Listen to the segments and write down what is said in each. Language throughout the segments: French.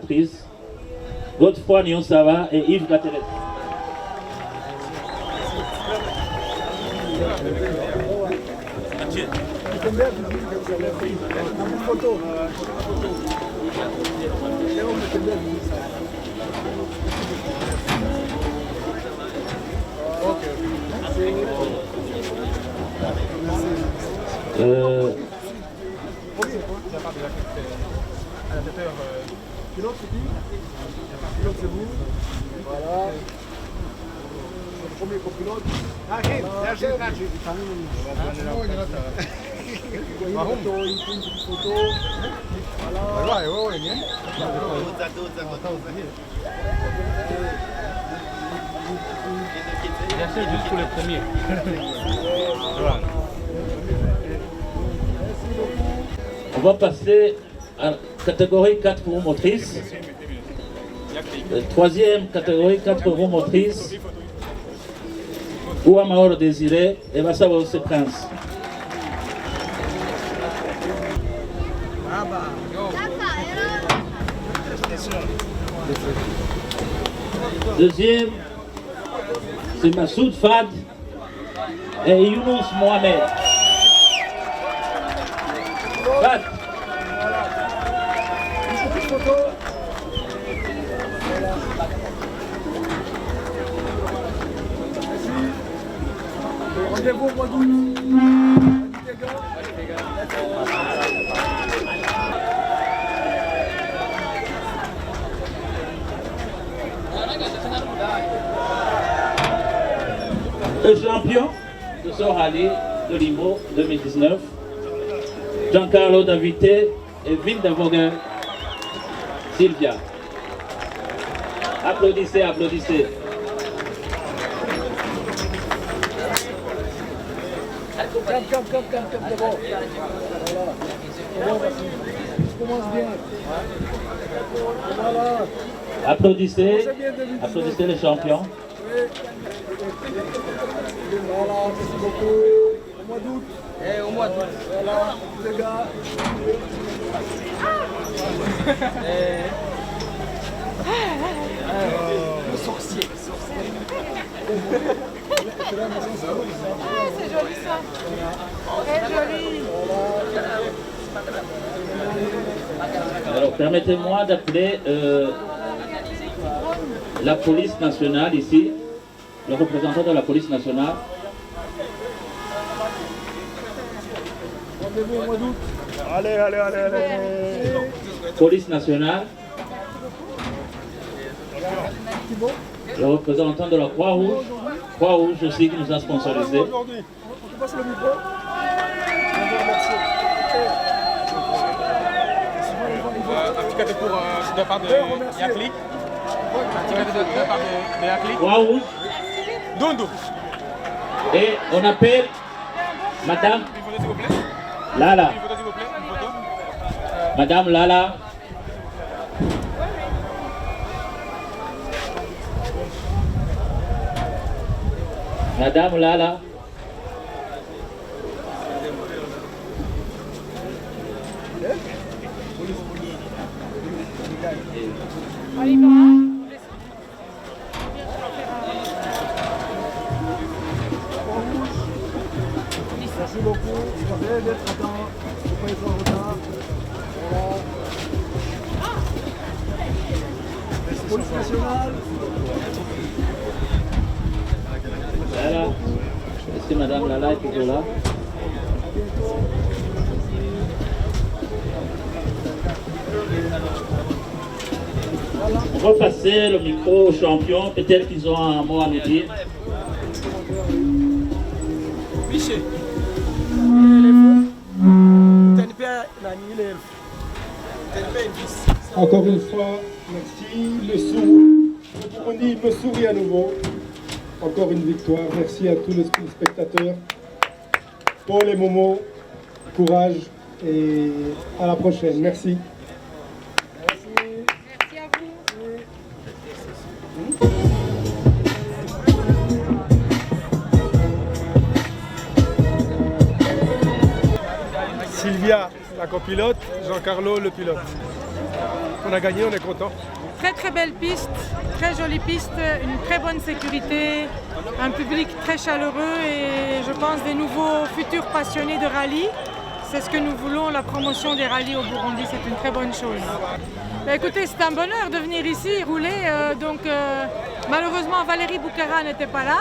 motrices, Godefroy Nyonsava et Yves Gatelet. Pilote, c'est vous. Voilà. Le premier copilote. C'est juste pour les premiers. On va passer à la catégorie 4 roues motrices. Troisième catégorie 4 roues motrices. Ouamaoro Désiré et Massabo Prince. Deuxième, c'est Massoud Fad et Younous Mohamed. Fad. Rendez-vous au mois d'août. Le champion de ce rallye de Limo 2019, Giancarlo Davite et Ville d'Avoguin, Sylvia. Applaudissez, applaudissez. Calme, d'abord. Voilà. Commence bien. Voilà. Applaudissez, applaudissez les champions. Voilà, merci beaucoup. Au mois d'août. Au mois d'août. Voilà, les gars. Le sorcier. C'est joli ça. Très joli. Alors permettez-moi d'appeler la police nationale ici, le représentant de la police nationale. Rendez-vous au mois d'août. Allez. Police nationale. Le représentant de la Croix-Rouge aussi qui nous a sponsorisé. Aujourd'hui, on te passe le micro. Un petit cadeau pour de part de Yaklik. Un petit cadeau de part de Yaklik. Croix-Rouge. Dondo. Et on appelle Madame Une photo s'il vous plaît. Lala. Une photo s'il vous plaît. Une photo. Madame Lala. Madame Lala. Merci beaucoup. Merci d'être attenant. Il ne faut pas être en retard. Voilà. Police nationale. Lala. Est-ce que Madame Lala est toujours là? On va passer le micro aux champions. Peut-être qu'ils ont un mot à nous dire. Encore une fois, merci. Le Burundi me sourit à nouveau. Encore une victoire. Merci à tous les spectateurs. Pour les moments, courage et à la prochaine. Merci. Merci à vous. Sylvia, la copilote, Giancarlo, le pilote. On a gagné, on est content. Très très belle piste, très jolie piste, une très bonne sécurité, un public très chaleureux et je pense des nouveaux futurs passionnés de rallye. C'est ce que nous voulons, la promotion des rallyes au Burundi, c'est une très bonne chose. Bah, écoutez, c'est un bonheur de venir ici rouler. Malheureusement, Valérie Boukhara n'était pas là,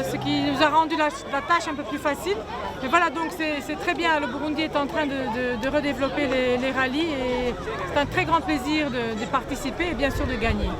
ce qui nous a rendu la tâche un peu plus facile. Mais voilà, donc c'est très bien. Le Burundi est en train de redévelopper les rallyes et c'est un très grand plaisir de participer et bien sûr de gagner.